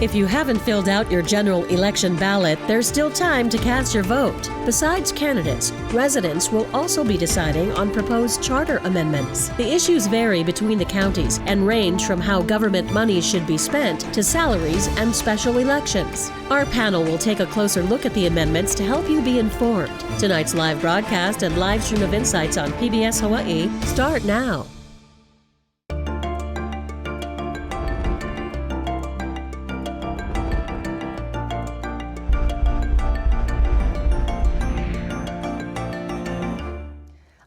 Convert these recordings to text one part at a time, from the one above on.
If you haven't filled out your general election ballot, there's still time to cast your vote. Besides candidates, residents will also be deciding on proposed charter amendments. The issues vary between the counties and range from how government money should be spent to salaries and special elections. Our panel will take a closer look at the amendments to help you be informed. Tonight's live broadcast and live stream of Insights on PBS Hawaii start now.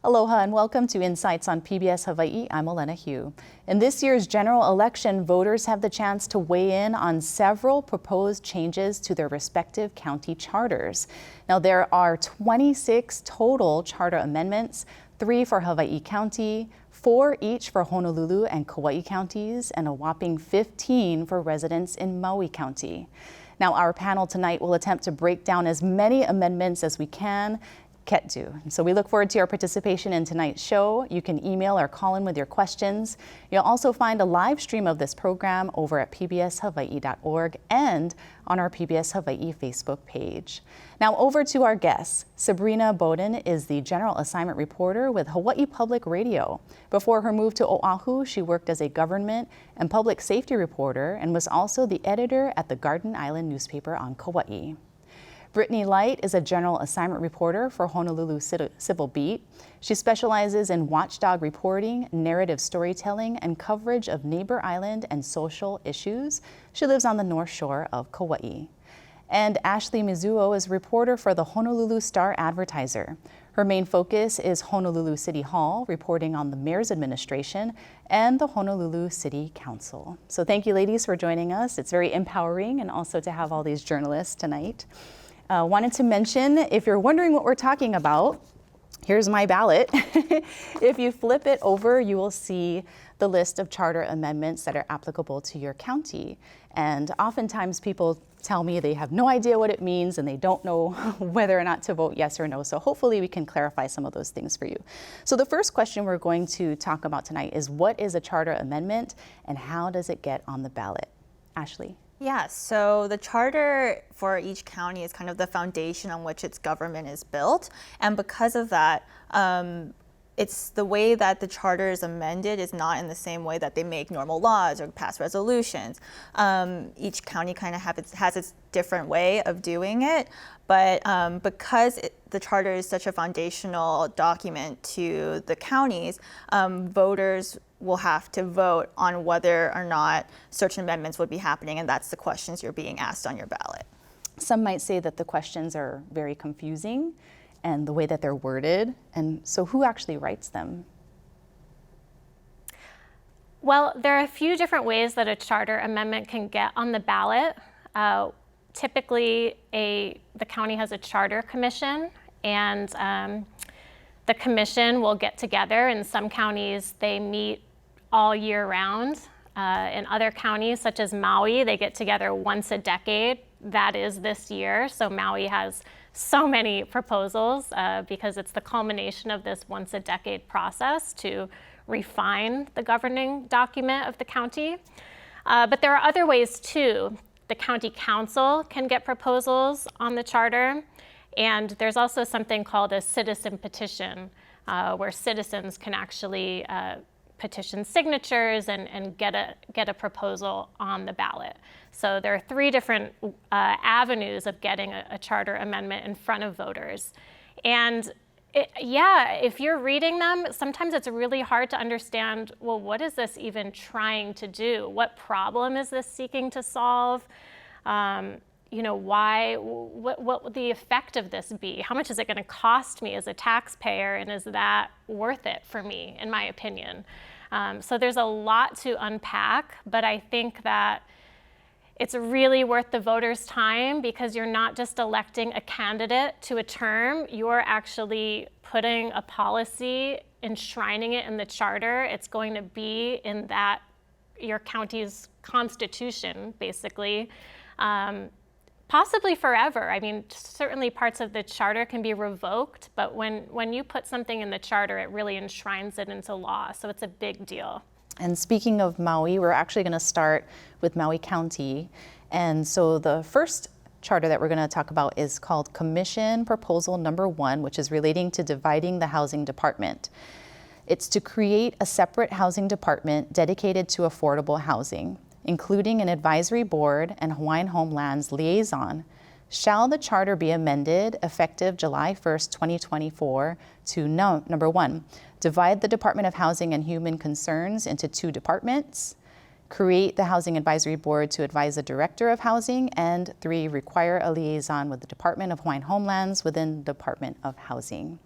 Aloha and welcome to Insights on PBS Hawaii. I'm Elena Hugh. In this year's general election, voters have the chance to weigh in on several proposed changes to their respective county charters. Now, there are 26 total charter amendments, 3 for Hawaii County, 4 each for Honolulu and Kauai counties, and a whopping 15 for residents in Maui County. Now, our panel tonight will attempt to break down as many amendments as we can get to. So we look forward to your participation in tonight's show. You can email or call in with your questions. You'll also find a live stream of this program over at pbshawaii.org and on our PBS Hawaii Facebook page. Now over to our guests. Sabrina Bowden is the General Assignment Reporter with Hawaii Public Radio. Before her move to Oahu, she worked as a government and public safety reporter and was also the editor at the Garden Island newspaper on Kauai. Brittany Light is a general assignment reporter for Honolulu Civil Beat. She specializes in watchdog reporting, narrative storytelling, and coverage of Neighbor Island and social issues. She lives on the North Shore of Kauai. And Ashley Mizuo is a reporter for the Honolulu Star-Advertiser. Her main focus is Honolulu City Hall, reporting on the mayor's administration and the Honolulu City Council. So thank you, ladies, for joining us. It's very empowering and also to have all these journalists tonight. Wanted to mention, if you're wondering what we're talking about, here's my ballot. If you flip it over, you will see the list of charter amendments that are applicable to your county. And oftentimes people tell me they have no idea what it means and they don't know whether or not to vote yes or no. So hopefully we can clarify some of those things for you. So the first question we're going to talk about tonight is, what is a charter amendment and how does it get on the ballot? Ashley. Yeah, so the charter for each county is kind of the foundation on which its government is built. And because of that, it's the way that the charter is amended is not in the same way that they make normal laws or pass resolutions. Each county kind of has its different way of doing it, but because the charter is such a foundational document to the counties, voters will have to vote on whether or not certain amendments would be happening, and that's the questions you're being asked on your ballot. Some might say that the questions are very confusing and the way that they're worded, and so who actually writes them? Well, there are a few different ways that a charter amendment can get on the ballot. Typically, the county has a charter commission, and the commission will get together. In some counties, they meet all year round. In other counties, such as Maui, they get together once a decade. That is this year. So Maui has so many proposals because it's the culmination of this once a decade process to refine the governing document of the county. But there are other ways too. The county council can get proposals on the charter. And there's also something called a citizen petition, where citizens can actually petition signatures and get a proposal on the ballot. So there are 3 different avenues of getting a charter amendment in front of voters. And if you're reading them, sometimes it's really hard to understand, well, what is this even trying to do? What problem is this seeking to solve? What would the effect of this be? How much is it going to cost me as a taxpayer, and is that worth it for me, in my opinion? So there's a lot to unpack, but I think that it's really worth the voters' time because you're not just electing a candidate to a term, you're actually putting a policy, enshrining it in the charter. It's going to be in that your county's constitution, basically. Possibly forever. I mean, certainly parts of the charter can be revoked, but when you put something in the charter, it really enshrines it into law, so it's a big deal. And speaking of Maui, we're actually going to start with Maui County. And so the first charter that we're going to talk about is called Commission Proposal Number 1, which is relating to dividing the housing department. It's to create a separate housing department dedicated to affordable housing, including an advisory board and Hawaiian Homeland's liaison. Shall the charter be amended effective July 1st, 2024 to number 1, divide the Department of Housing and Human Concerns into 2 departments, create the Housing Advisory Board to advise the Director of Housing, and 3, require a liaison with the Department of Hawaiian Homelands within the Department of Housing.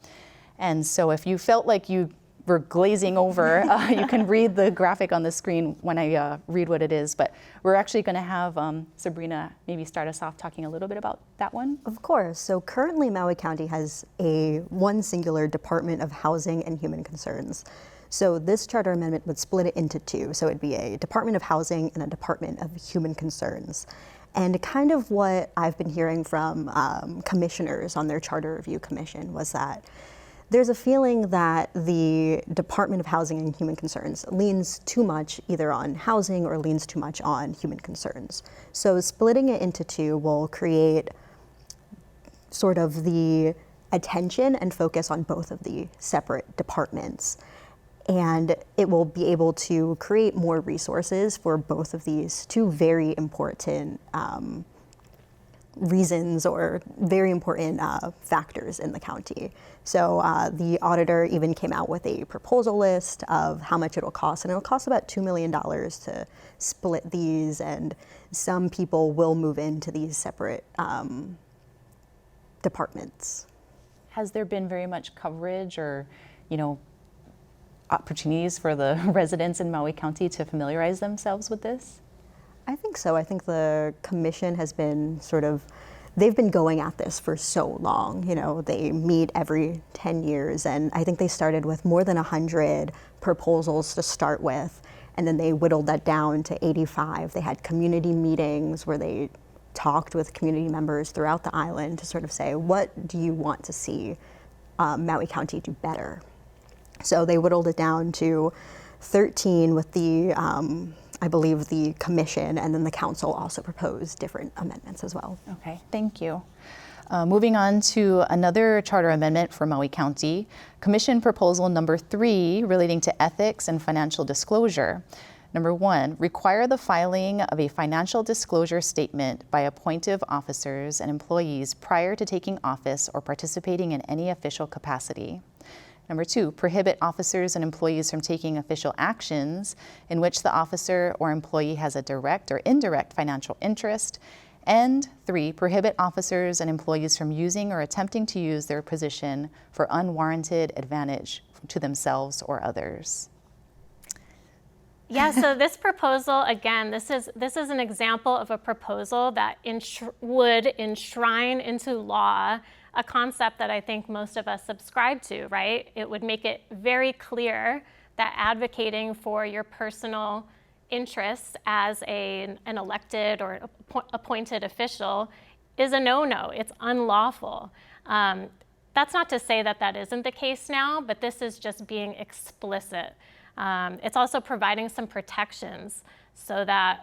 And so if you felt like you were glazing over, you can read the graphic on the screen when I read what it is, but we're actually going to have Sabrina maybe start us off talking a little bit about that one. Of course. So currently Maui County has one singular Department of Housing and Human Concerns. So this charter amendment would split it into 2. So it'd be a Department of Housing and a Department of Human Concerns. And kind of what I've been hearing from commissioners on their charter review commission was that there's a feeling that the Department of Housing and Human Concerns leans too much either on housing or leans too much on human concerns. So splitting it into 2 will create sort of the attention and focus on both of the separate departments. And it will be able to create more resources for both of these 2 very important reasons or very important factors in the county. So the auditor even came out with a proposal list of how much it'll cost, and it'll cost about $2 million to split these, and some people will move into these separate departments. Has there been very much coverage or, opportunities for the residents in Maui County to familiarize themselves with this? I think so. I think the commission has been they've been going at this for so long. They meet every 10 years, and I think they started with more than 100 proposals to start with, and then they whittled that down to 85. They had community meetings where they talked with community members throughout the island to sort of say, what do you want to see Maui County do better? So they whittled it down to 13 with the I believe the commission, and then the council also proposed different amendments as well. Okay, thank you. Moving on to another charter amendment for Maui County, Commission Proposal Number 3 relating to ethics and financial disclosure. Number 1, require the filing of a financial disclosure statement by appointive officers and employees prior to taking office or participating in any official capacity. Number 2, prohibit officers and employees from taking official actions in which the officer or employee has a direct or indirect financial interest. And 3, prohibit officers and employees from using or attempting to use their position for unwarranted advantage to themselves or others. Yeah, so this proposal, again, this is an example of a proposal that would enshrine into law a concept that I think most of us subscribe to, right? It would make it very clear that advocating for your personal interests as an elected or appointed official is a no-no. It's unlawful. That's not to say that that isn't the case now, but this is just being explicit. It's also providing some protections so that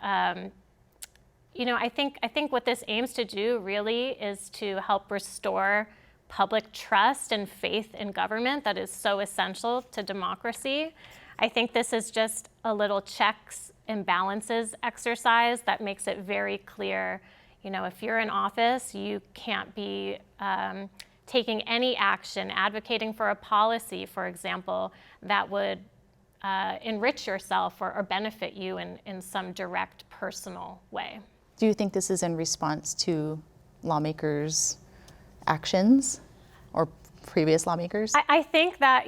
I think what this aims to do really is to help restore public trust and faith in government that is so essential to democracy. I think this is just a little checks and balances exercise that makes it very clear, if you're in office, you can't be taking any action, advocating for a policy, for example, that would enrich yourself or benefit you in some direct personal way. Do you think this is in response to lawmakers' actions or previous lawmakers? I think that,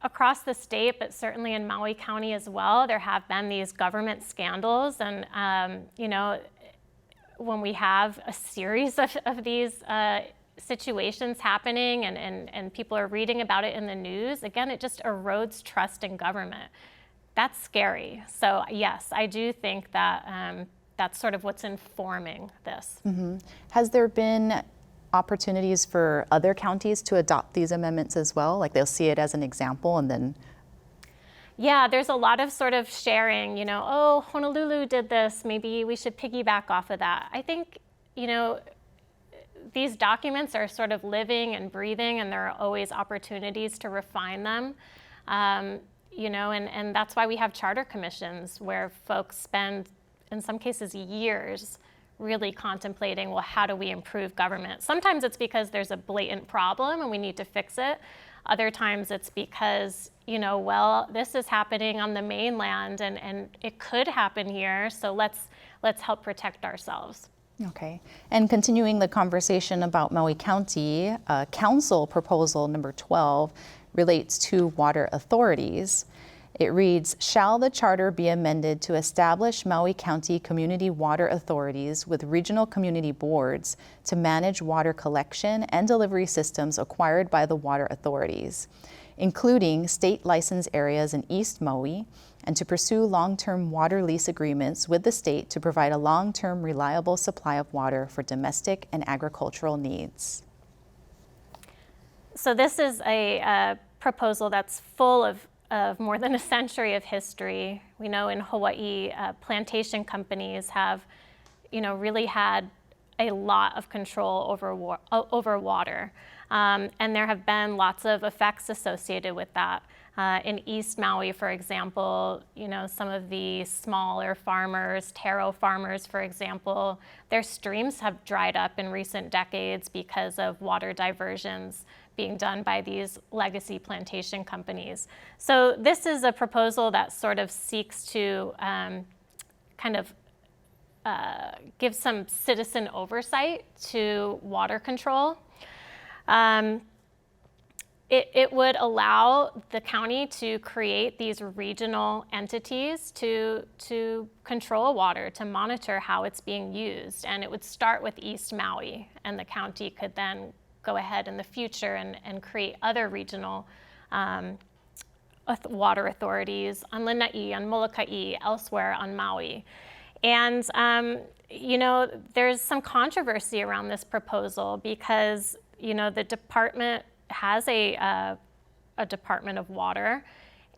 across the state, but certainly in Maui County as well, there have been these government scandals. And, when we have a series of these situations happening and people are reading about it in the news, again, it just erodes trust in government. That's scary. So yes, I do think that that's sort of what's informing this. Mm-hmm. Has there been opportunities for other counties to adopt these amendments as well? Like they'll see it as an example and then? Yeah, there's a lot of sort of sharing, oh, Honolulu did this, maybe we should piggyback off of that. I think, these documents are sort of living and breathing, and there are always opportunities to refine them. And that's why we have charter commissions where folks spend, in some cases, years really contemplating, well, how do we improve government? Sometimes it's because there's a blatant problem and we need to fix it. Other times it's because, well, this is happening on the mainland and it could happen here, so let's help protect ourselves. Okay, and continuing the conversation about Maui County, Council Proposal number 12 relates to water authorities. It reads, shall the charter be amended to establish Maui County community water authorities with regional community boards to manage water collection and delivery systems acquired by the water authorities, including state license areas in East Maui, and to pursue long-term water lease agreements with the state to provide a long-term reliable supply of water for domestic and agricultural needs. So this is a proposal that's full of more than a century of history. We know in Hawaii, plantation companies have, really had a lot of control over water. And there have been lots of effects associated with that. In East Maui, for example, some of the smaller farmers, taro farmers, for example, their streams have dried up in recent decades because of water diversions being done by these legacy plantation companies. So this is a proposal that sort of seeks to give some citizen oversight to water control. It would allow the county to create these regional entities to control water, to monitor how it's being used. And it would start with East Maui, and the county could then go ahead in the future and create other regional water authorities on Lanai, on Molokai, elsewhere on Maui. And there's some controversy around this proposal because the department has a Department of Water,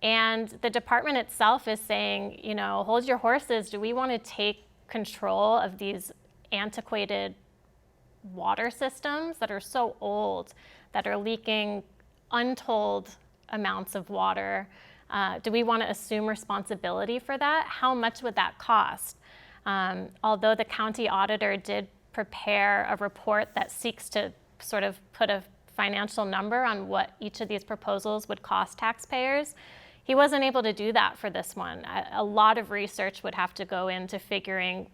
and the department itself is saying, hold your horses. Do we want to take control of these antiquated water systems that are so old, that are leaking untold amounts of water? Do we want to assume responsibility for that? How much would that cost? Although the county auditor did prepare a report that seeks to sort of put a financial number on what each of these proposals would cost taxpayers, he wasn't able to do that for this one. A lot of research would have to go into figuring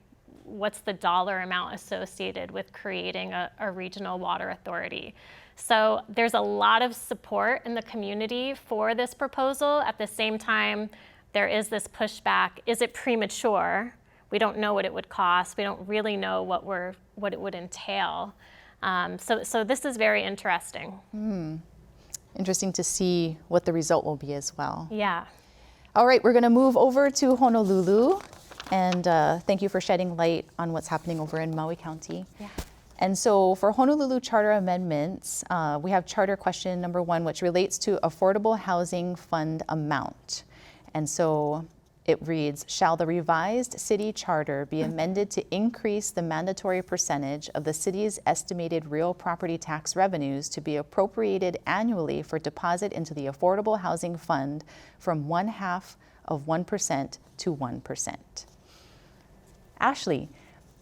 what's the dollar amount associated with creating a regional water authority. So there's a lot of support in the community for this proposal. At the same time, there is this pushback. Is it premature? We don't know what it would cost. We don't really know what it would entail. So this is very interesting. Interesting to see what the result will be as well. Yeah. All right, we're going to move over to Honolulu. And thank you for shedding light on what's happening over in Maui County. Yeah. And so for Honolulu Charter amendments, we have charter question number 1, which relates to Affordable Housing Fund amount. And so it reads, shall the revised city charter be amended to increase the mandatory percentage of the city's estimated real property tax revenues to be appropriated annually for deposit into the Affordable Housing Fund from 0.5% to 1%? Ashley,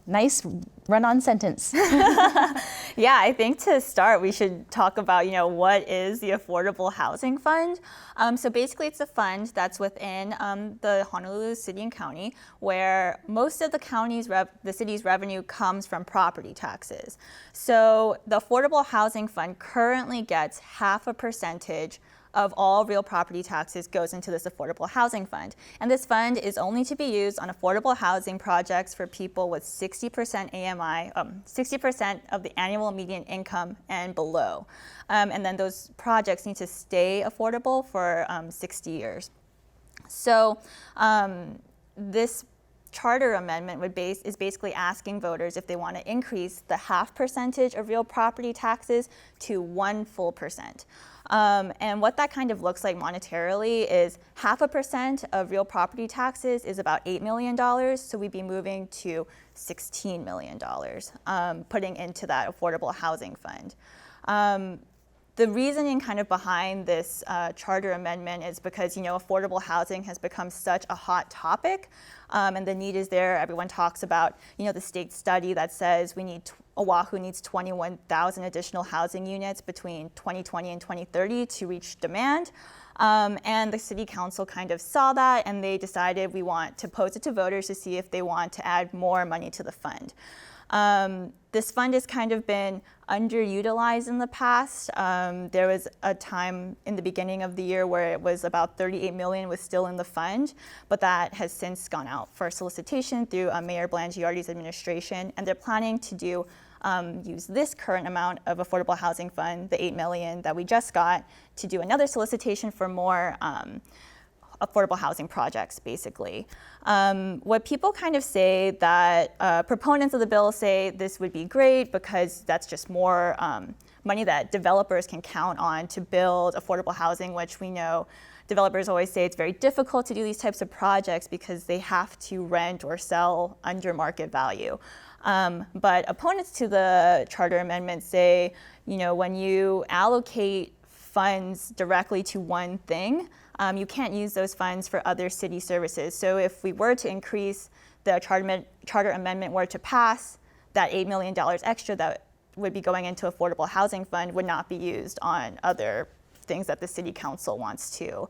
nice run-on sentence. Yeah, I think to start, we should talk about, what is the Affordable Housing Fund? So basically, it's a fund that's within the Honolulu City and County, where most of the city's revenue comes from property taxes. So the Affordable Housing Fund currently gets 0.5% of all real property taxes goes into this Affordable Housing Fund. And this fund is only to be used on affordable housing projects for people with 60% AMI, 60% of the annual median income and below. And then those projects need to stay affordable for 60 years. So this charter amendment is basically asking voters if they want to increase the 0.5% of real property taxes to 1 full percent. And what that kind of looks like monetarily is 0.5% of real property taxes is about $8 million. So we'd be moving to $16 million, putting into that affordable housing fund. The reasoning kind of behind this charter amendment is because, affordable housing has become such a hot topic, and the need is there. Everyone talks about, the state study that says Oahu needs 21,000 additional housing units between 2020 and 2030 to reach demand. And the city council kind of saw that, and they decided we want to pose it to voters to see if they want to add more money to the fund. This fund has kind of been underutilized in the past. There was a time in the beginning of the year where it was about $38 million was still in the fund, but that has since gone out for solicitation through Mayor Blangiardi's administration, and they're planning to use this current amount of affordable housing fund, the $8 million that we just got, to do another solicitation for more affordable housing projects, basically. What people kind of say that proponents of the bill say this would be great because that's just more money that developers can count on to build affordable housing, which we know developers always say it's very difficult to do these types of projects because they have to rent or sell under market value. But opponents to the charter amendment say, when you allocate funds directly to one thing, you can't use those funds for other city services. So if we were to increase the charter amendment were to pass, that $8 million extra that would be going into affordable housing fund would not be used on other things that the city council wants to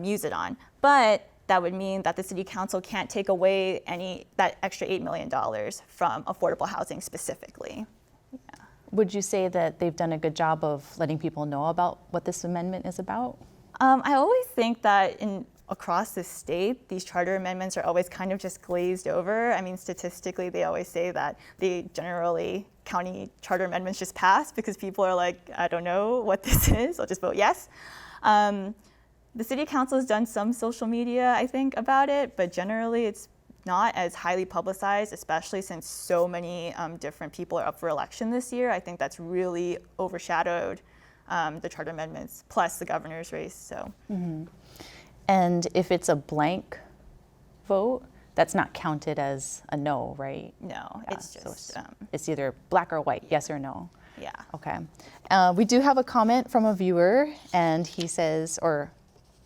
use it on. But that would mean that the city council can't take away that extra $8 million from affordable housing specifically. Yeah. Would you say that they've done a good job of letting people know about what this amendment is about? I always think that across the state, these charter amendments are always kind of just glazed over. I mean, statistically, they always say that county charter amendments just pass because people are like, I don't know what this is, I'll just vote yes. The city council has done some social media, I think, about it, but generally it's not as highly publicized, especially since so many different people are up for election this year. I think that's really overshadowed the charter amendments, plus the governor's race. So, And if it's a blank vote, that's not counted as a no, right? No, Yeah, it's just so it's either black or white, yes or no. yeah. Okay. We do have a comment from a viewer, and he says, or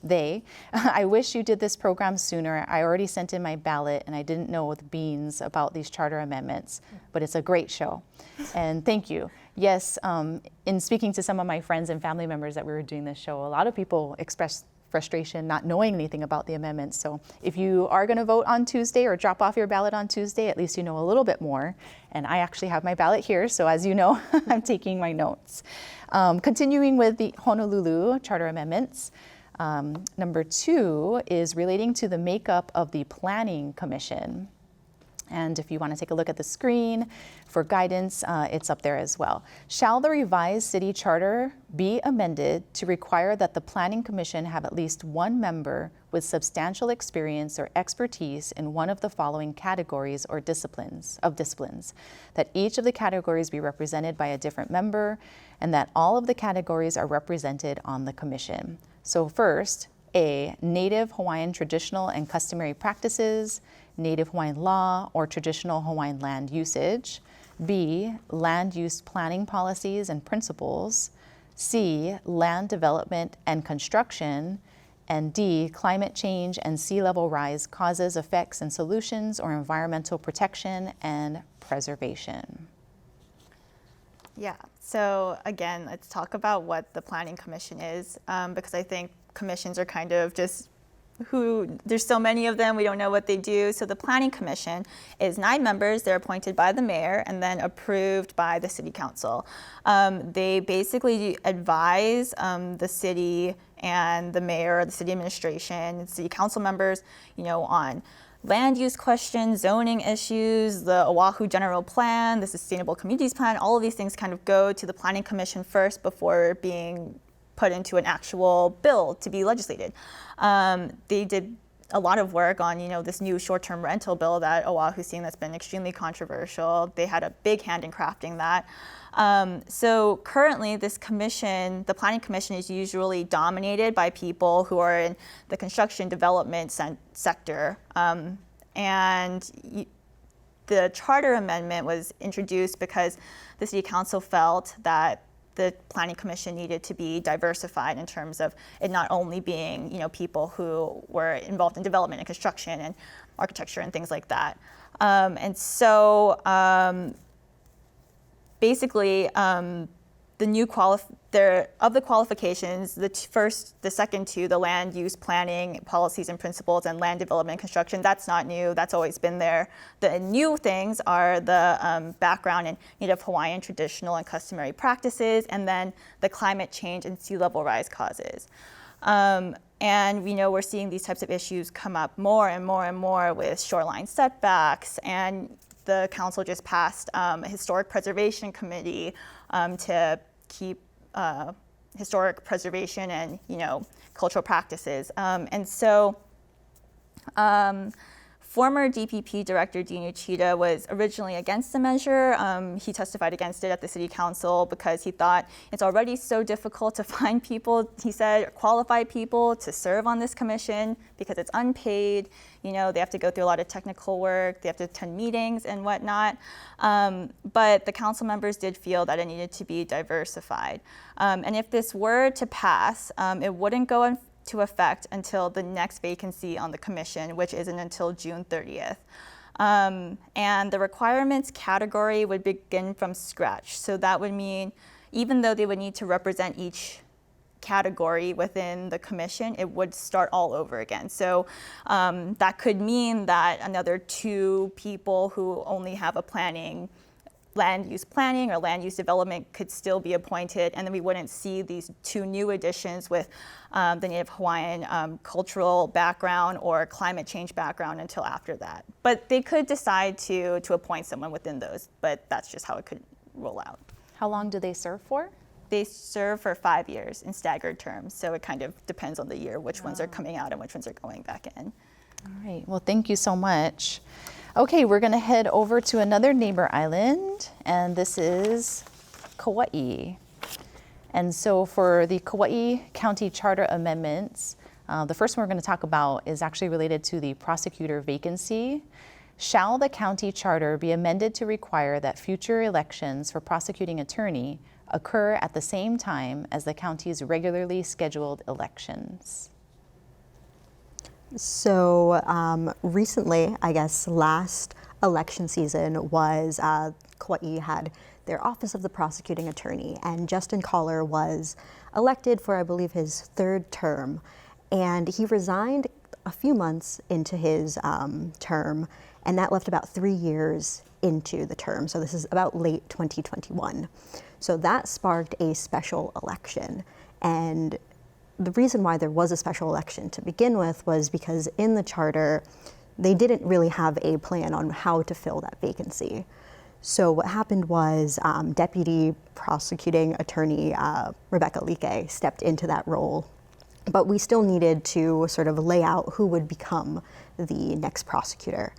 they, I wish you did this program sooner. I already sent in my ballot, and I didn't know the beans about these charter amendments, but it's a great show. And thank you. Yes, in speaking to some of my friends and family members that we were doing this show, a lot of people expressed frustration not knowing anything about the amendments. So if you are going to vote on Tuesday or drop off your ballot on Tuesday, at least you know a little bit more. And I actually have my ballot here, so as you know, I'm taking my notes. Continuing with the Honolulu charter amendments, number 2 is relating to the makeup of the Planning Commission. And if you want to take a look at the screen for guidance, it's up there as well. Shall the revised city charter be amended to require that the Planning Commission have at least one member with substantial experience or expertise in one of the following categories or disciplines, that each of the categories be represented by a different member, and that all of the categories are represented on the commission. So first, A, Native Hawaiian traditional and customary practices, Native Hawaiian law or traditional Hawaiian land usage. B, land use planning policies and principles. C, land development and construction. And D, climate change and sea level rise causes, effects, and solutions, or environmental protection and preservation. Yeah, so again, let's talk about what the Planning Commission is, because I think commissions are kind of just there's so many of them, we don't know what they do. So the Planning Commission is 9 members. They're appointed by the mayor and then approved by the city council. They basically advise the city and the mayor, the city administration, city council members, on land use questions, zoning issues, the Oahu General Plan, the Sustainable Communities Plan. All of these things kind of go to the Planning Commission first before being put into an actual bill to be legislated. They did a lot of work on, this new short-term rental bill that Oahu's seeing that's been extremely controversial. They had a big hand in crafting that. So currently this commission, the Planning Commission, is usually dominated by people who are in the construction development sector. The charter amendment was introduced because the City Council felt that the Planning Commission needed to be diversified in terms of it not only being, people who were involved in development and construction and architecture and things like that. Basically, the new of the qualifications, the second two, the land use planning policies and principles and land development and construction, that's not new. That's always been there. The new things are the background in Native Hawaiian traditional and customary practices, and then the climate change and sea level rise causes. And we know we're seeing these types of issues come up more and more and more with shoreline setbacks, and the council just passed a historic preservation committee to keep historic preservation and cultural practices. Former DPP Director Dean Uchida was originally against the measure. He testified against it at the City Council because he thought it's already so difficult to find people, he said, qualified people to serve on this commission because it's unpaid. They have to go through a lot of technical work, they have to attend meetings and whatnot. But the council members did feel that it needed to be diversified. And if this were to pass, it wouldn't go into effect until the next vacancy on the commission, which isn't until June 30th. And the requirements category would begin from scratch. So that would mean even though they would need to represent each category within the commission, it would start all over again. So that could mean that another 2 people who only have a land use planning or land use development could still be appointed, and then we wouldn't see these 2 new additions with the Native Hawaiian cultural background or climate change background until after that. But they could decide to appoint someone within those, but that's just how it could roll out. How long do they serve for? They serve for 5 years in staggered terms, so it kind of depends on the year which ones are coming out and which ones are going back in. All right, well, thank you so much. Okay, we're gonna head over to another neighbor island, and this is Kauai. And so for the Kauai County Charter amendments, the first one we're gonna talk about is actually related to the prosecutor vacancy. Shall the county charter be amended to require that future elections for prosecuting attorney occur at the same time as the county's regularly scheduled elections? So recently, I guess last election season was Kauai had their office of the prosecuting attorney, and Justin Collar was elected for, I believe, his 3rd term, and he resigned a few months into his term, and that left about 3 years into the term. So this is about late 2021. So that sparked a special election, and the reason why there was a special election to begin with was because in the charter, they didn't really have a plan on how to fill that vacancy. So what happened was Deputy Prosecuting Attorney Rebecca Like stepped into that role, but we still needed to sort of lay out who would become the next prosecutor.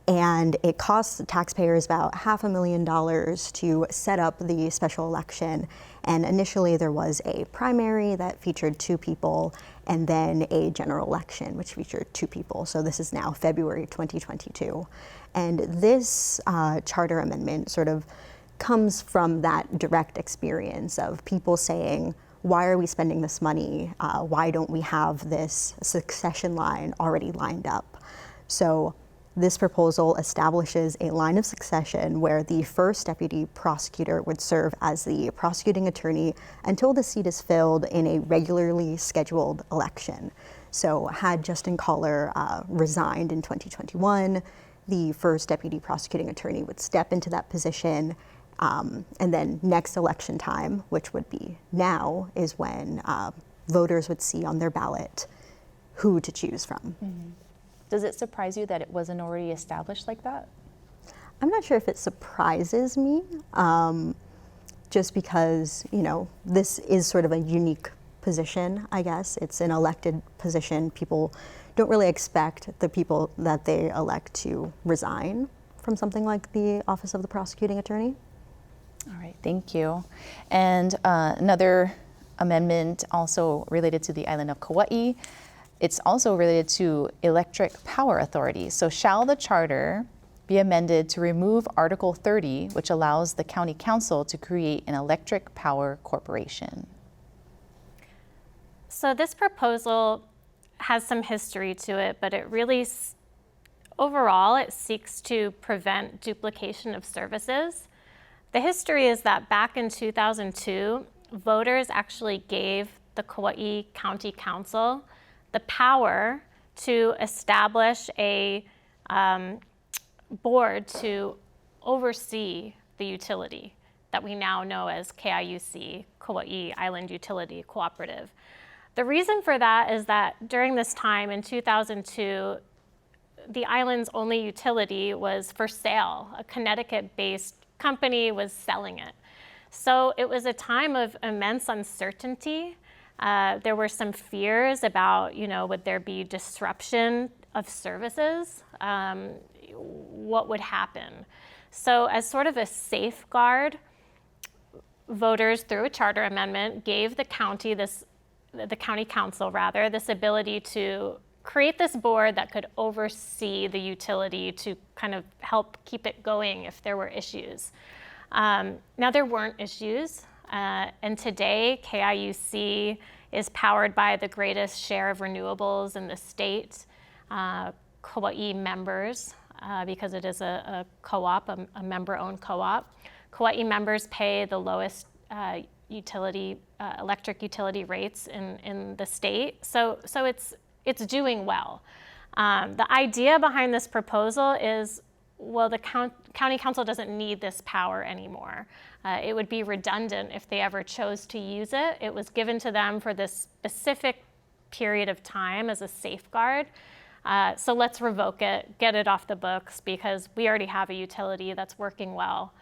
And it cost taxpayers about $500,000 to set up the special election. And initially there was a primary that featured 2 people, and then a general election, which featured 2 people. So this is now February 2022. And this charter amendment sort of comes from that direct experience of people saying, why are we spending this money? Why don't we have this succession line already lined up? So this proposal establishes a line of succession where the first deputy prosecutor would serve as the prosecuting attorney until the seat is filled in a regularly scheduled election. So had Justin Collar resigned in 2021, the first deputy prosecuting attorney would step into that position, and then next election time, which would be now, is when voters would see on their ballot who to choose from. Mm-hmm. Does it surprise you that it wasn't already established like that? I'm not sure if it surprises me, just because, this is sort of a unique position, I guess. It's an elected position. People don't really expect the people that they elect to resign from something like the Office of the Prosecuting Attorney. All right, thank you. And another amendment also related to the island of Kauai. It's also related to electric power authority. So shall the charter be amended to remove Article 30, which allows the county council to create an electric power corporation? So this proposal has some history to it, but it really, overall, it seeks to prevent duplication of services. The history is that back in 2002, voters actually gave the Kauai County Council the power to establish a board to oversee the utility that we now know as KIUC, Kauai Island Utility Cooperative. The reason for that is that during this time in 2002, the island's only utility was for sale. A Connecticut-based company was selling it. So it was a time of immense uncertainty. There were some fears about, would there be disruption of services? What would happen? So as sort of a safeguard, voters, through a charter amendment, gave the county council this ability to create this board that could oversee the utility to kind of help keep it going if there were issues. Now there weren't issues, and today KIUC is powered by the greatest share of renewables in the state. Kauai members, because it is a co-op, a member-owned co-op. Kauai members pay the lowest electric utility rates in the state, so it's doing well. The idea behind this proposal is, well, the county council doesn't need this power anymore. It would be redundant if they ever chose to use it. It was given to them for this specific period of time as a safeguard. So let's revoke it, get it off the books, because we already have a utility that's working well.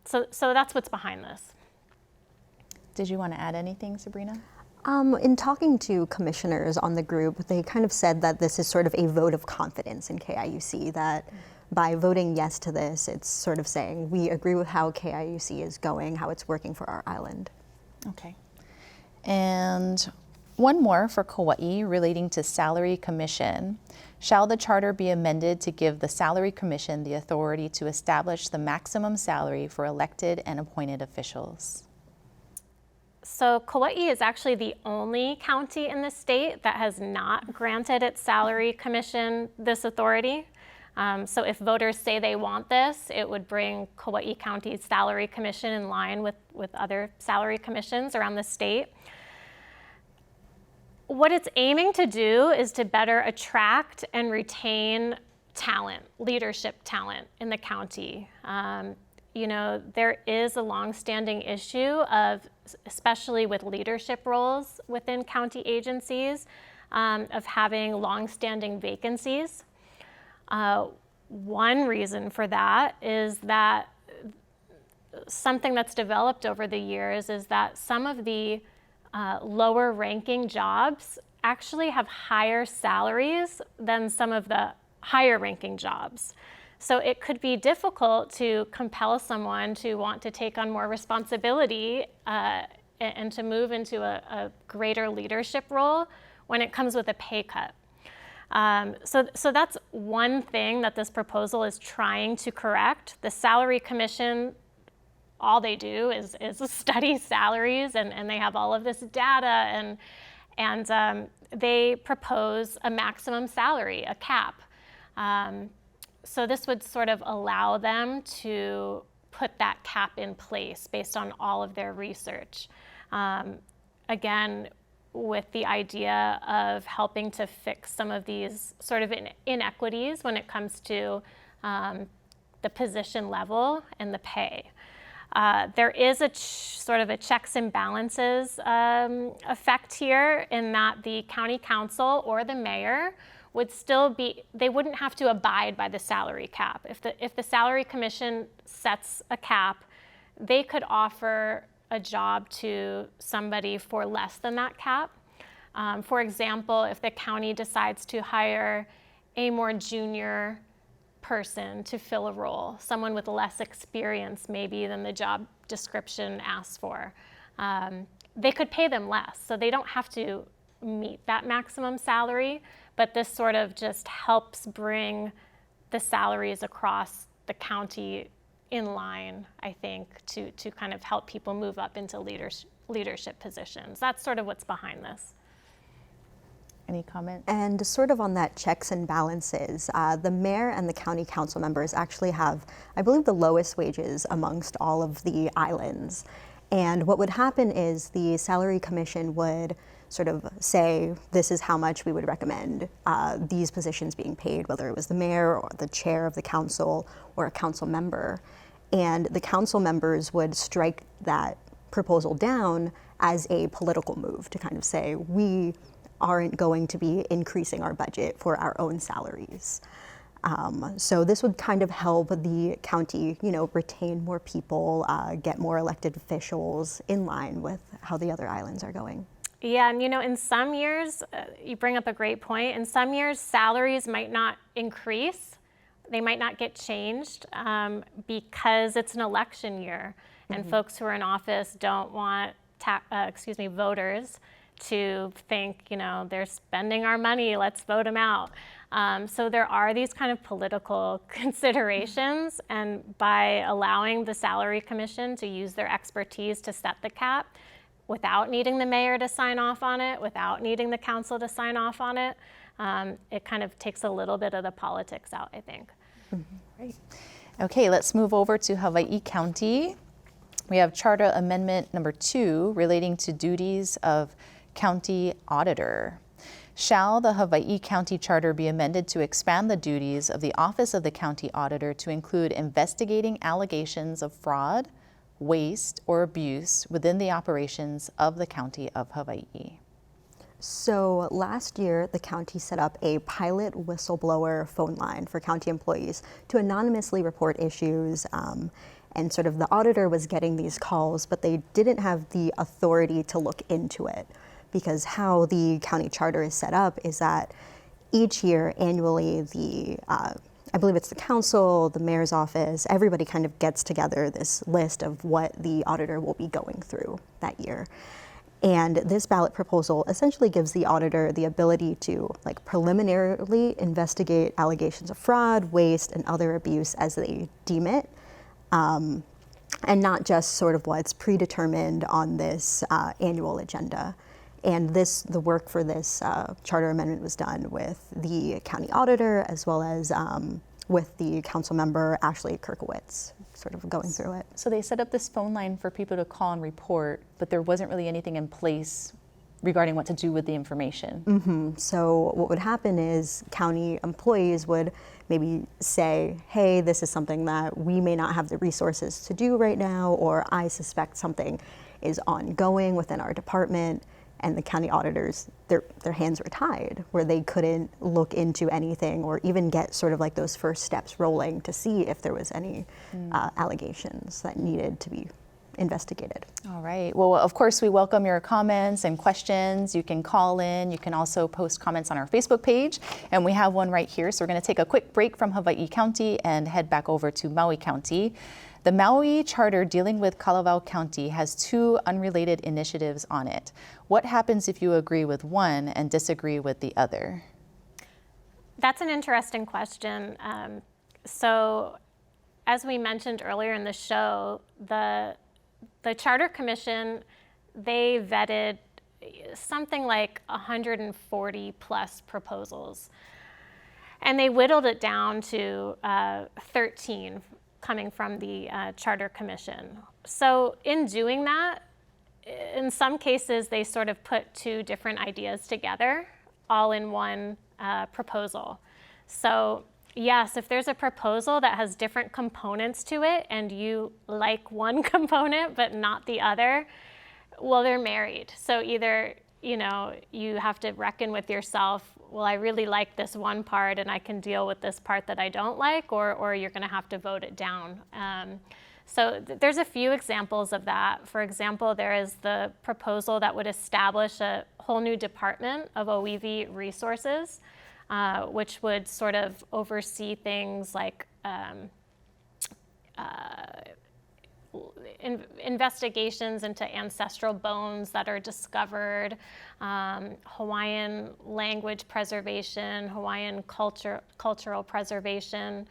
So that's what's behind this. Did you want to add anything, Sabrina? In talking to commissioners on the group, they kind of said that this is sort of a vote of confidence in KIUC, that by voting yes to this, it's sort of saying we agree with how KIUC is going, how it's working for our island. Okay. And one more for Kauai relating to salary commission. Shall the charter be amended to give the salary commission the authority to establish the maximum salary for elected and appointed officials? So Kauai is actually the only county in the state that has not granted its salary commission this authority. So if voters say they want this, it would bring Kauai County's salary commission in line with other salary commissions around the state. What it's aiming to do is to better attract and retain talent, leadership talent in the county. There is a longstanding issue of, especially with leadership roles within county agencies, of having longstanding vacancies. One reason for that is that something that's developed over the years is that some of the lower ranking jobs actually have higher salaries than some of the higher ranking jobs. So it could be difficult to compel someone to want to take on more responsibility and to move into a greater leadership role when it comes with a pay cut. So that's one thing that this proposal is trying to correct. The Salary Commission, all they do is study salaries, and they have all of this data, and they propose a maximum salary, a cap. So this would sort of allow them to put that cap in place based on all of their research. Again, with the idea of helping to fix some of these sort of inequities when it comes to the position level and the pay. There is a sort of a checks and balances effect here, in that the county council or the mayor would still be, they wouldn't have to abide by the salary cap. If the salary commission sets a cap, they could offer a job to somebody for less than that cap. For example, if the county decides to hire a more junior person to fill a role, someone with less experience maybe than the job description asks for, they could pay them less. So they don't have to meet that maximum salary, but this sort of just helps bring the salaries across the county in line, I think, to kind of help people move up into leadership positions. That's sort of what's behind this. Any comment? And sort of on that checks and balances, the mayor and the county council members actually have, I believe, the lowest wages amongst all of the islands. And what would happen is the salary commission would sort of say, this is how much we would recommend these positions being paid, whether it was the mayor or the chair of the council or a council member. And the council members would strike that proposal down as a political move to kind of say, we aren't going to be increasing our budget for our own salaries. So this would kind of help the county, retain more people, get more elected officials in line with how the other islands are going. Yeah, and in some years, you bring up a great point. In some years, salaries might not increase. They might not get changed because it's an election year, and folks who are in office don't want voters to think, they're spending our money, let's vote them out. So there are these kind of political considerations, and by allowing the Salary Commission to use their expertise to set the cap without needing the mayor to sign off on it, without needing the council to sign off on it, it kind of takes a little bit of the politics out, I think. Great. Okay, let's move over to Hawaii County. We have Charter Amendment number 2 relating to duties of county auditor. Shall the Hawaii County Charter be amended to expand the duties of the Office of the County Auditor to include investigating allegations of fraud, waste, or abuse within the operations of the County of Hawaii? So last year, the county set up a pilot whistleblower phone line for county employees to anonymously report issues. And sort of the auditor was getting these calls, but they didn't have the authority to look into it, because how the county charter is set up is that each year, annually, I believe it's the council, the mayor's office, everybody kind of gets together this list of what the auditor will be going through that year. And this ballot proposal essentially gives the auditor the ability to preliminarily investigate allegations of fraud, waste, and other abuse as they deem it. And not just sort of what's predetermined on this annual agenda. And the work for this charter amendment was done with the county auditor as well as with the council member, Ashley Kirkowitz, sort of going through it. So they set up this phone line for people to call and report, but there wasn't really anything in place regarding what to do with the information. So what would happen is county employees would maybe say, hey, this is something that we may not have the resources to do right now, or I suspect something is ongoing within our department, and the county auditors, their hands were tied, where they couldn't look into anything or even get sort of those first steps rolling to see if there was any allegations that needed to be investigated. All right. Well, of course, we welcome your comments and questions. You can call in. You can also post comments on our Facebook page. And we have one right here. So we're going to take a quick break from Hawaii County and head back over to Maui County. The Maui Charter dealing with Kalawao County has 2 unrelated initiatives on it. What happens if you agree with one and disagree with the other? That's an interesting question. So as we mentioned earlier in the show, the Charter Commission, they vetted something like 140 plus proposals. And they whittled it down to 13 coming from the Charter Commission. So in doing that, in some cases, they sort of put 2 different ideas together, all in one proposal. So yes, if there's a proposal that has different components to it and you like one component but not the other, well, they're married. So either, you have to reckon with yourself, well, I really like this one part and I can deal with this part that I don't like, or you're going to have to vote it down. So there's a few examples of that. For example, there is the proposal that would establish a whole new department of OEV resources, which would sort of oversee things like investigations into ancestral bones that are discovered, Hawaiian language preservation, Hawaiian cultural preservation.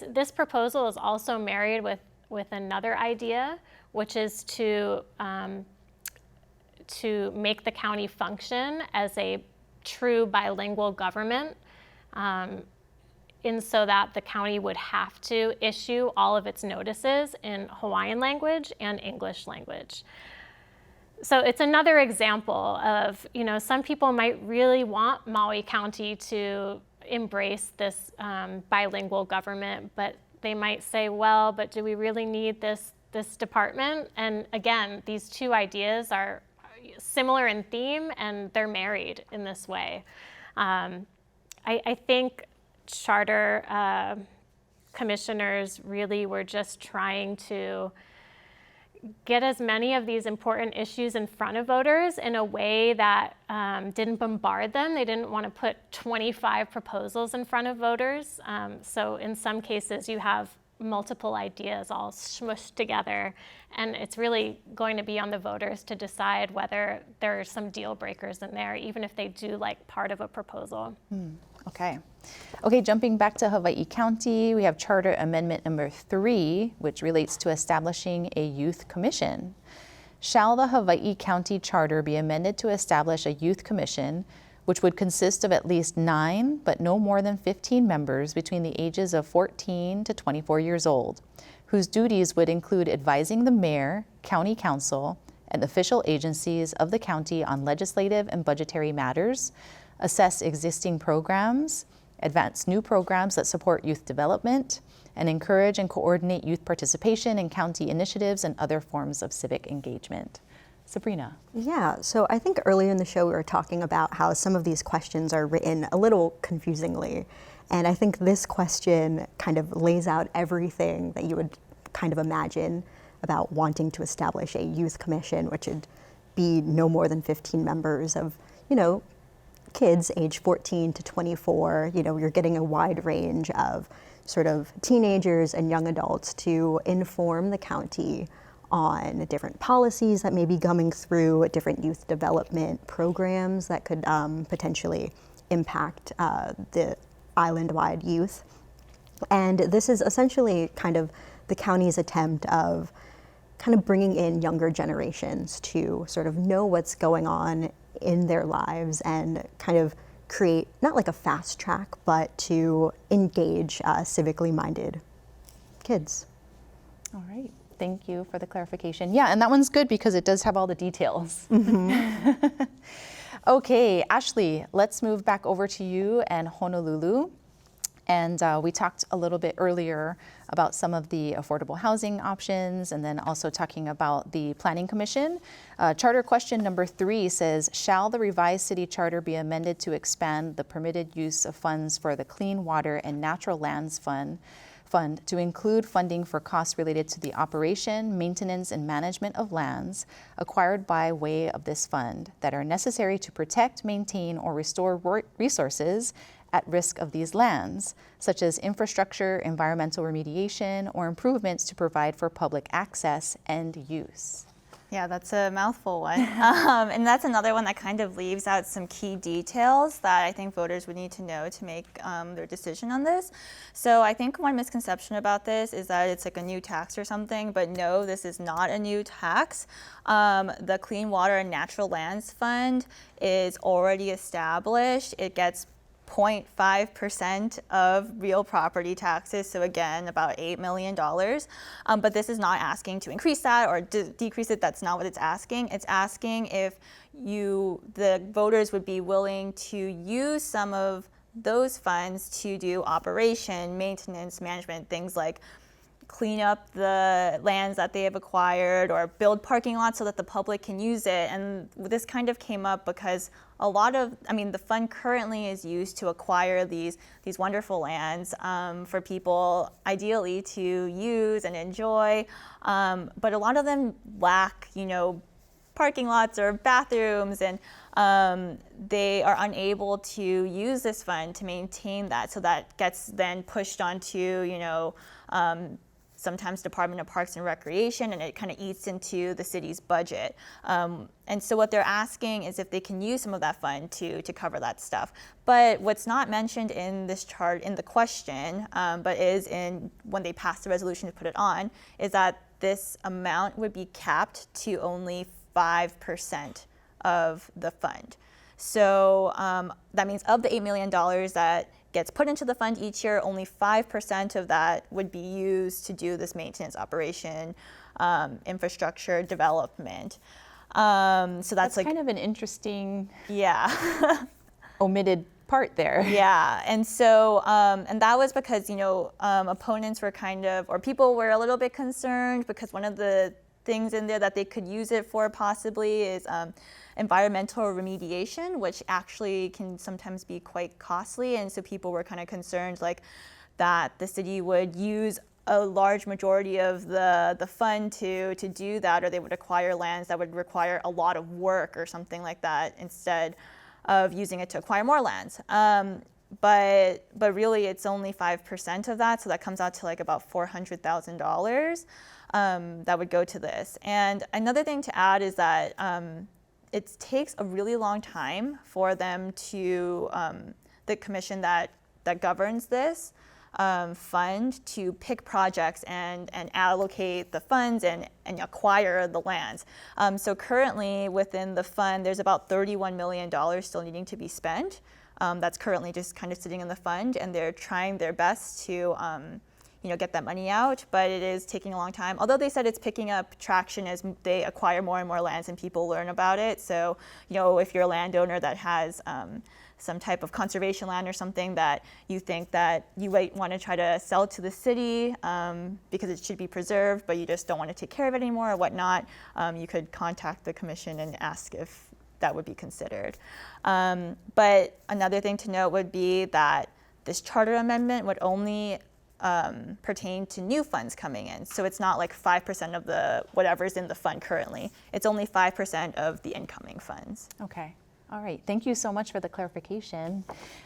This proposal is also married with another idea, which is to make the county function as a true bilingual government, so that the county would have to issue all of its notices in Hawaiian language and English language. So it's another example of, some people might really want Maui County to embrace this bilingual government, but they might say, well, but do we really need this department? And again, these two ideas are similar in theme, and they're married in this way. I think charter commissioners really were just trying to get as many of these important issues in front of voters in a way that didn't bombard them. They didn't want to put 25 proposals in front of voters. So in some cases, you have multiple ideas all smushed together, and it's really going to be on the voters to decide whether there are some deal breakers in there, even if they do like part of a proposal. Okay, jumping back to Hawaii County, we have Charter Amendment number 3, which relates to establishing a youth commission. Shall the Hawaii County Charter be amended to establish a youth commission, which would consist of at least 9, but no more than 15 members between the ages of 14 to 24 years old, whose duties would include advising the mayor, county council, and official agencies of the county on legislative and budgetary matters, assess existing programs, advance new programs that support youth development, and encourage and coordinate youth participation in county initiatives and other forms of civic engagement. Sabrina. Yeah, so I think earlier in the show we were talking about how some of these questions are written a little confusingly. And I think this question kind of lays out everything that you would kind of imagine about wanting to establish a youth commission, which would be no more than 15 members of, kids age 14 to 24. You're getting a wide range of sort of teenagers and young adults to inform the county on different policies that may be coming through, different youth development programs that could potentially impact the island-wide youth. And this is essentially kind of the county's attempt of kind of bringing in younger generations to sort of know what's going on in their lives and kind of create, not like a fast track, but to engage civically minded kids. All right. Thank you for the clarification. Yeah, and that one's good because it does have all the details. Okay, Ashley, let's move back over to you and Honolulu. And we talked a little bit earlier about some of the affordable housing options, and then also talking about the Planning Commission. Charter question number 3 says, shall the revised city charter be amended to expand the permitted use of funds for the Clean Water and Natural Lands Fund to include funding for costs related to the operation, maintenance, and management of lands acquired by way of this fund that are necessary to protect, maintain, or restore resources at risk of these lands, such as infrastructure, environmental remediation, or improvements to provide for public access and use? Yeah, that's a mouthful one. And that's another one that kind of leaves out some key details that I think voters would need to know to make their decision on this. So I think one misconception about this is that it's like a new tax or something, but no, this is not a new tax. The Clean Water and Natural Lands Fund is already established. It gets 0.5% of real property taxes, so again, about $8 million. But this is not asking to increase that or decrease it. That's not what it's asking. It's asking if the voters would be willing to use some of those funds to do operation, maintenance, management, things like clean up the lands that they have acquired or build parking lots so that the public can use it. And this kind of came up because the fund currently is used to acquire these wonderful lands for people ideally to use and enjoy. But a lot of them lack, parking lots or bathrooms, and they are unable to use this fund to maintain that. So that gets then pushed onto, you know, sometimes Department of Parks and Recreation, and it kind of eats into the city's budget. And so what they're asking is if they can use some of that fund to cover that stuff. But what's not mentioned in this chart, in the question, but is in when they pass the resolution to put it on, is that this amount would be capped to only 5% of the fund. So that means of the $8 million that gets put into the fund each year, only 5% of that would be used to do this maintenance operation, infrastructure development. So that's like kind of an interesting yeah. omitted part there. Yeah, and so, and that was because, you know, opponents were kind of, or people were a little bit concerned because one of the things in there that they could use it for possibly is environmental remediation, which actually can sometimes be quite costly. And so people were kind of concerned like that the city would use a large majority of the fund to do that, or they would acquire lands that would require a lot of work or something like that instead of using it to acquire more lands. But really it's only 5% of that, so that comes out to like about $400,000 that would go to this. And another thing to add is that it takes a really long time for them to, the commission that governs this fund, to pick projects and allocate the funds and acquire the lands. So currently within the fund, there's about $31 million still needing to be spent. That's currently just kind of sitting in the fund, and they're trying their best to you know, get that money out, but it is taking a long time. Although they said it's picking up traction as they acquire more and more lands and people learn about it. So, you know, if you're a landowner that has some type of conservation land or something that you think that you might want to try to sell to the city because it should be preserved, but you just don't want to take care of it anymore or whatnot, you could contact the commission and ask if that would be considered. But another thing to note would be that this charter amendment would only pertain to new funds coming in. So it's not like 5% of the whatever's in the fund currently. It's only 5% of the incoming funds. Okay. All right. Thank you so much for the clarification.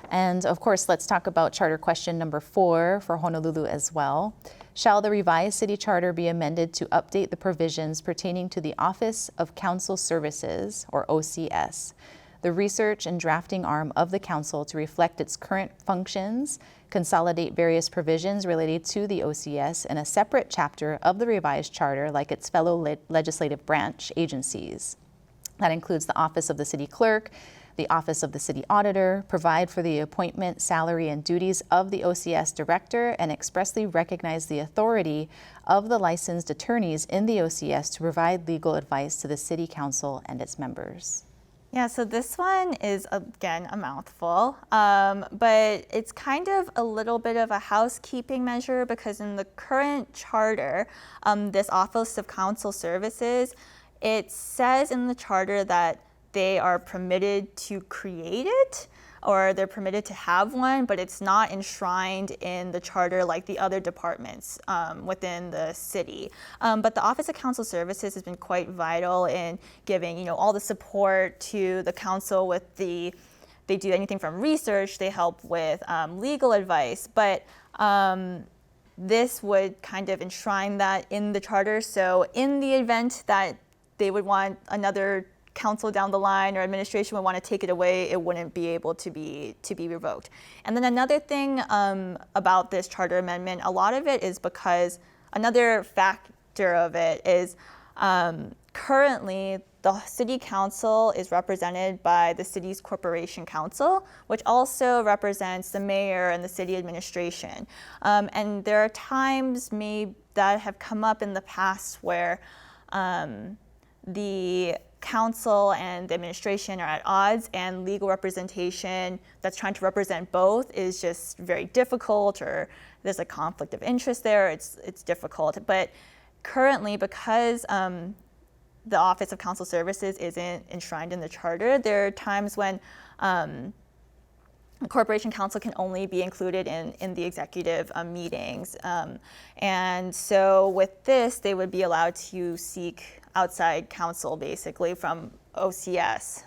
And of course, let's talk about charter question number 4 for Honolulu as well. Shall the revised city charter be amended to update the provisions pertaining to the Office of Council Services, or OCS, the research and drafting arm of the council, to reflect its current functions, consolidate various provisions related to the OCS in a separate chapter of the revised charter like its fellow legislative branch agencies? That includes the Office of the City Clerk, the Office of the City Auditor, provide for the appointment, salary, and duties of the OCS Director, and expressly recognize the authority of the licensed attorneys in the OCS to provide legal advice to the City Council and its members. Yeah, so this one is, again, a mouthful, but it's kind of a little bit of a housekeeping measure because in the current charter, this Office of Council Services, it says in the charter that they are permitted to create it, or they're permitted to have one, but it's not enshrined in the charter like the other departments within the city. But the Office of Council Services has been quite vital in giving, you know, all the support to the council with they do anything from research, they help with legal advice, but this would kind of enshrine that in the charter. So in the event that they would want another council down the line or administration would want to take it away, it wouldn't be able to be revoked. And then another thing about this charter amendment, a lot of it is because another factor of it is currently the city council is represented by the city's corporation council, which also represents the mayor and the city administration. And there are times that have come up in the past where the council and the administration are at odds, and legal representation that's trying to represent both is just very difficult, or there's a conflict of interest there. It's difficult. But currently, because the Office of Council Services isn't enshrined in the charter, there are times when the Corporation Council can only be included in the executive meetings. And so with this, they would be allowed to seek outside counsel basically from OCS,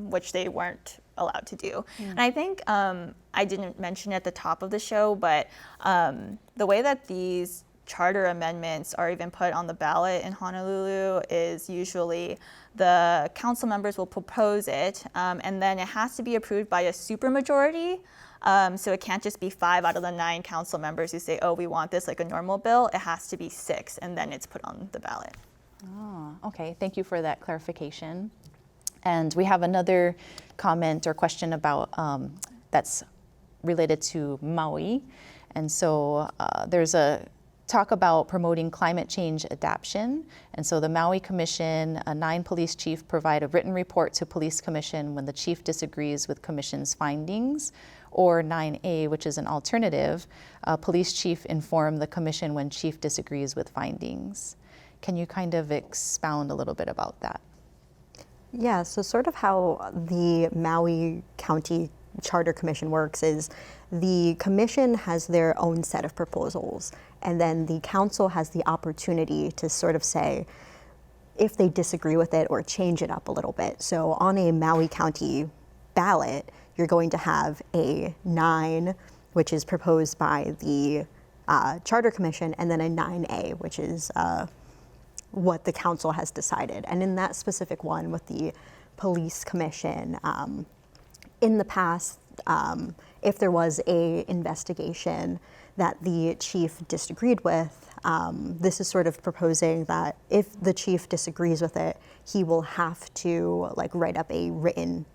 which they weren't allowed to do. And I think I didn't mention at the top of the show, but the way that these charter amendments are even put on the ballot in Honolulu is usually the council members will propose it, and then it has to be approved by a supermajority. So it can't just be 5 out of the 9 council members who say, oh, we want this like a normal bill. It has to be 6, and then it's put on the ballot. Oh, okay. Thank you for that clarification. And we have another comment or question about that's related to Maui. And so there's a talk about promoting climate change adaptation. And so the Maui Commission, 9 police chief provide a written report to Police Commission when the chief disagrees with Commission's findings. Or 9A, which is an alternative, police chief inform the Commission when chief disagrees with findings. Can you kind of expound a little bit about that? Yeah, so sort of how the Maui County Charter Commission works is the commission has their own set of proposals, and then the council has the opportunity to sort of say if they disagree with it or change it up a little bit. So on a Maui County ballot, you're going to have a 9, which is proposed by the Charter Commission, and then a 9A, which is what the council has decided. And in that specific one with the Police Commission, in the past, if there was a investigation that the chief disagreed with, this is sort of proposing that if the chief disagrees with it, he will have to like write up a written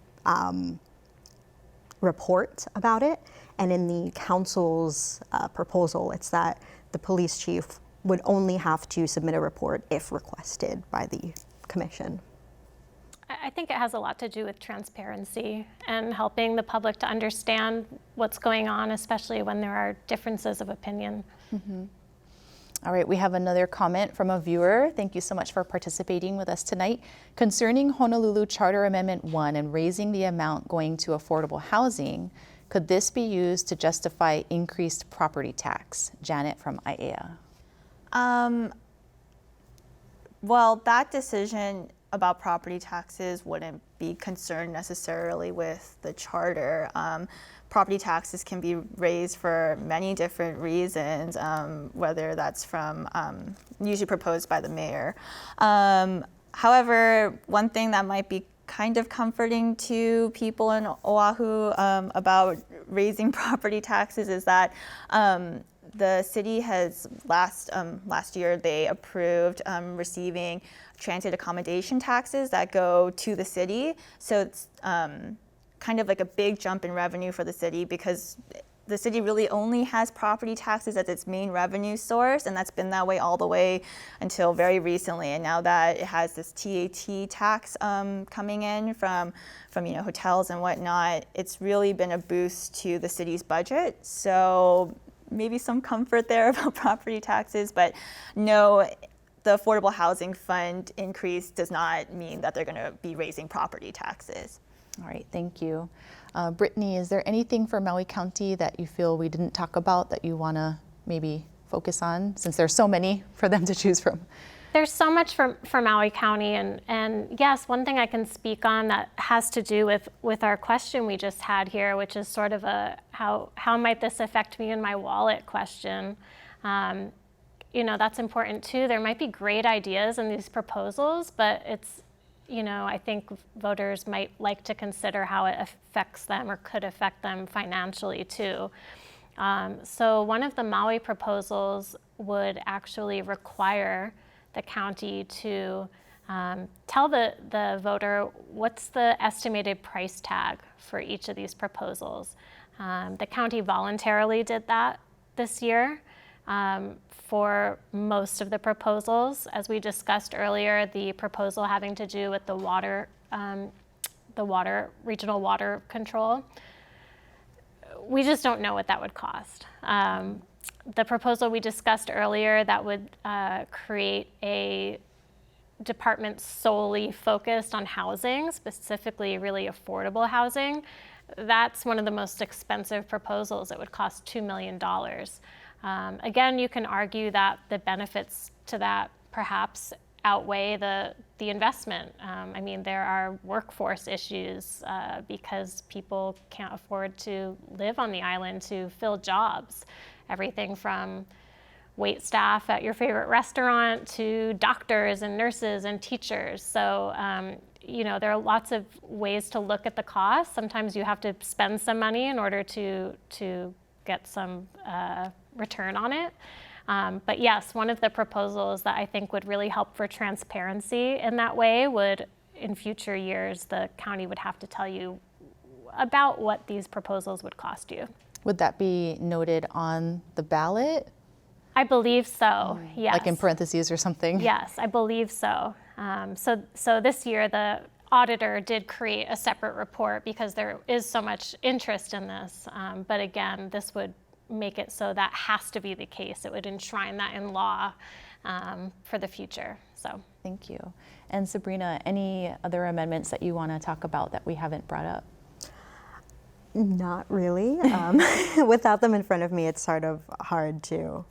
report about it. And in the council's proposal, it's that the police chief would only have to submit a report if requested by the commission. I think it has a lot to do with transparency and helping the public to understand what's going on, especially when there are differences of opinion. Mm-hmm. All right, we have another comment from a viewer. Thank you so much for participating with us tonight. Concerning Honolulu Charter Amendment 1 and raising the amount going to affordable housing, could this be used to justify increased property tax? Janet from IAEA. Well, that decision about property taxes wouldn't be concerned necessarily with the charter. Property taxes can be raised for many different reasons, whether that's from usually proposed by the mayor. However, one thing that might be kind of comforting to people in Oahu about raising property taxes is that the city has last year they approved receiving transit accommodation taxes that go to the city. So it's kind of like a big jump in revenue for the city because the city really only has property taxes as its main revenue source, and that's been that way all the way until very recently. And now that it has this TAT tax coming in from hotels and whatnot, it's really been a boost to the city's budget. So maybe some comfort there about property taxes, but no, the Affordable Housing Fund increase does not mean that they're going to be raising property taxes. All right, thank you. Brittany, is there anything for Maui County that you feel we didn't talk about that you want to maybe focus on, since there's so many for them to choose from? There's so much for Maui County, and yes, one thing I can speak on that has to do with our question we just had here, which is sort of a how might this affect me in my wallet question. That's important too. There might be great ideas in these proposals, but it's, I think voters might like to consider how it affects them or could affect them financially too. So one of the Maui proposals would actually require the county to tell the voter what's the estimated price tag for each of these proposals. The county voluntarily did that this year for most of the proposals. As we discussed earlier, the proposal having to do with the regional water control, we just don't know what that would cost. The proposal we discussed earlier that would create a department solely focused on housing, specifically really affordable housing, that's one of the most expensive proposals. It would cost $2 million. Again, you can argue that the benefits to that perhaps outweigh the investment. I mean, there are workforce issues because people can't afford to live on the island to fill jobs. Everything from wait staff at your favorite restaurant to doctors and nurses and teachers. So, you know, there are lots of ways to look at the cost. Sometimes you have to spend some money in order to get some return on it. But yes, one of the proposals that I think would really help for transparency in that way would, in future years, the county would have to tell you about what these proposals would cost you. Would that be noted on the ballot? I believe so, yes. Like in parentheses or something? Yes, I believe so. So this year, the auditor did create a separate report because there is so much interest in this. But again, this would make it so that has to be the case. It would enshrine that in law for the future. So thank you. And Sabrina, any other amendments that you want to talk about that we haven't brought up? Not really. Without them in front of me, it's sort of hard to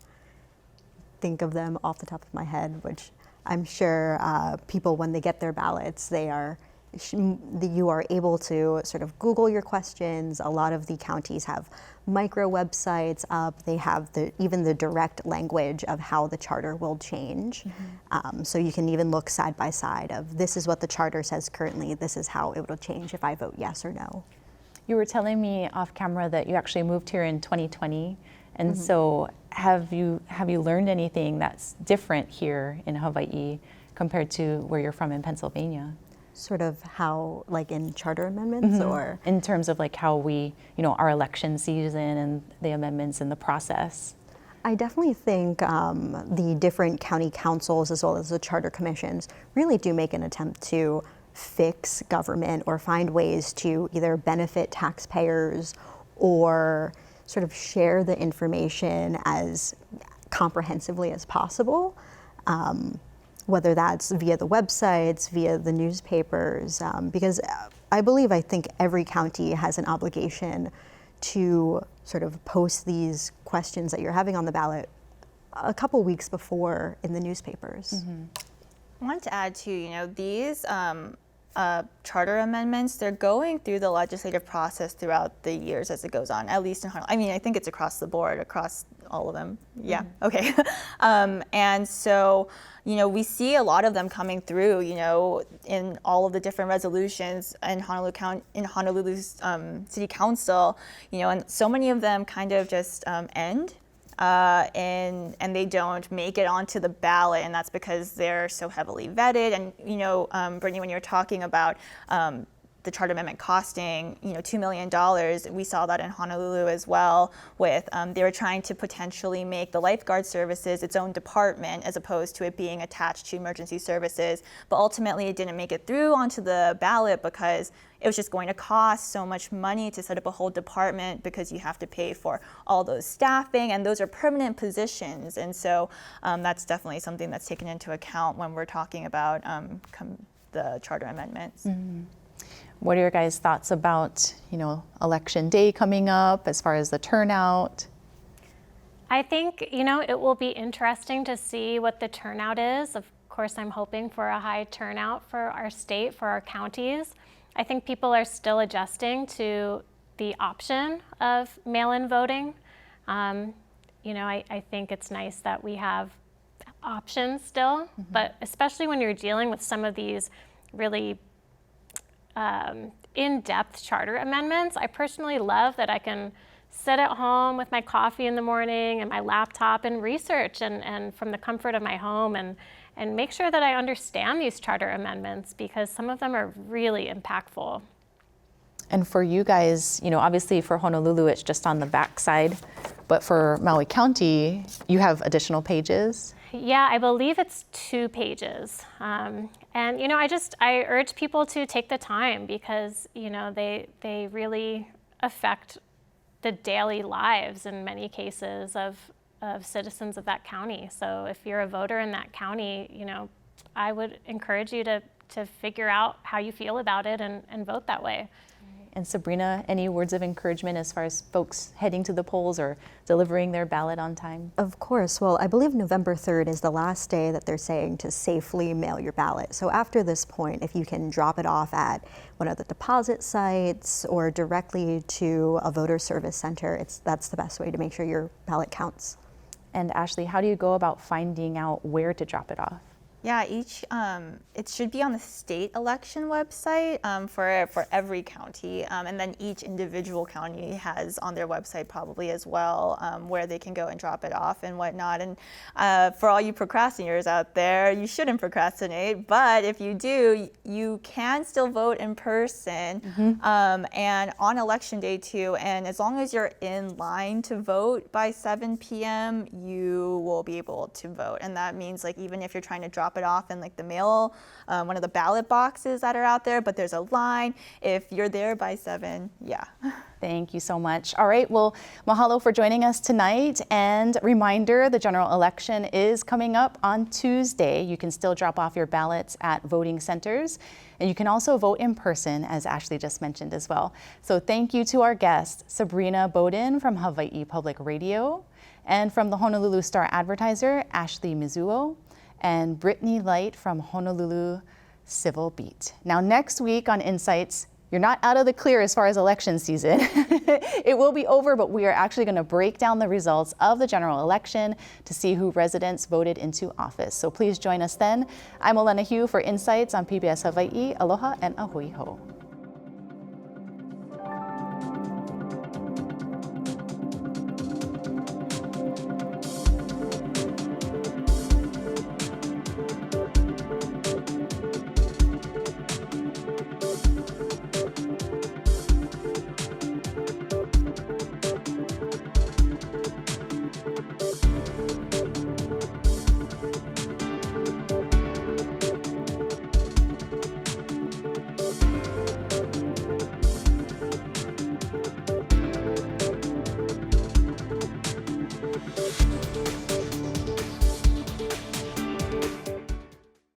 think of them off the top of my head, which I'm sure people, when they get their ballots, you are able to sort of Google your questions. A lot of the counties have micro websites up. They have even the direct language of how the charter will change. So you can even look side by side of this is what the charter says currently, this is how it will change if I vote yes or no. You were telling me off camera that you actually moved here in 2020. And so have you learned anything that's different here in Hawaii compared to where you're from in Pennsylvania? Sort of how, like in charter amendments or? In terms of like how we, our election season and the amendments and the process. I definitely think the different county councils as well as the charter commissions really do make an attempt to fix government or find ways to either benefit taxpayers or sort of share the information as comprehensively as possible, whether that's via the websites, via the newspapers, because I think every county has an obligation to sort of post these questions that you're having on the ballot a couple weeks before in the newspapers. I wanted to add too, these charter amendments, they're going through the legislative process throughout the years as it goes on, at least in Honolulu. I mean, I think it's across the board, across all of them. Yeah, okay. And so, we see a lot of them coming through, in all of the different resolutions in Honolulu's City Council, and so many of them kind of just end. And they don't make it onto the ballot, and that's because they're so heavily vetted. And Brittany, when you're talking about the charter amendment costing $2 million, we saw that in Honolulu as well. With they were trying to potentially make the lifeguard services its own department as opposed to it being attached to emergency services. But ultimately, it didn't make it through onto the ballot because it was just going to cost so much money to set up a whole department because you have to pay for all those staffing, and those are permanent positions. And so that's definitely something that's taken into account when we're talking about the charter amendments. Mm-hmm. What are your guys' thoughts about, election day coming up as far as the turnout? I think, it will be interesting to see what the turnout is. Of course, I'm hoping for a high turnout for our state, for our counties. I think people are still adjusting to the option of mail-in voting. I think it's nice that we have options still, but especially when you're dealing with some of these really in-depth charter amendments, I personally love that I can sit at home with my coffee in the morning and my laptop and research and from the comfort of my home and make sure that I understand these charter amendments because some of them are really impactful. And for you guys, obviously for Honolulu, it's just on the back side, but for Maui County, you have additional pages? Yeah, I believe it's 2 pages. And, I urge people to take the time because, they really affect the daily lives in many cases of citizens of that county. So if you're a voter in that county, I would encourage you to figure out how you feel about it and vote that way. And Sabrina, any words of encouragement as far as folks heading to the polls or delivering their ballot on time? Of course. Well, I believe November 3rd is the last day that they're saying to safely mail your ballot. So after this point, if you can drop it off at one of the deposit sites or directly to a voter service center, that's the best way to make sure your ballot counts. And Ashley, how do you go about finding out where to drop it off? Yeah, it should be on the state election website for every county, and then each individual county has on their website probably as well where they can go and drop it off and whatnot. And for all you procrastinators out there, you shouldn't procrastinate, but if you do, you can still vote in person and on election day too. And as long as you're in line to vote by 7 p.m., you will be able to vote. And that means like even if you're trying to drop it off in like the mail, one of the ballot boxes that are out there, but there's a line. If you're there by 7, yeah. Thank you so much. All right, well, mahalo for joining us tonight. And reminder, the general election is coming up on Tuesday. You can still drop off your ballots at voting centers. And you can also vote in person, as Ashley just mentioned as well. So thank you to our guest, Sabrina Bowden from Hawaii Public Radio, and from the Honolulu Star Advertiser, Ashley Mizuo, and Brittany Light from Honolulu Civil Beat. Now next week on Insights, you're not out of the clear as far as election season. It will be over, but we are actually going to break down the results of the general election to see who residents voted into office. So please join us then. I'm Elena Hugh for Insights on PBS Hawaii. Aloha and ahui ho.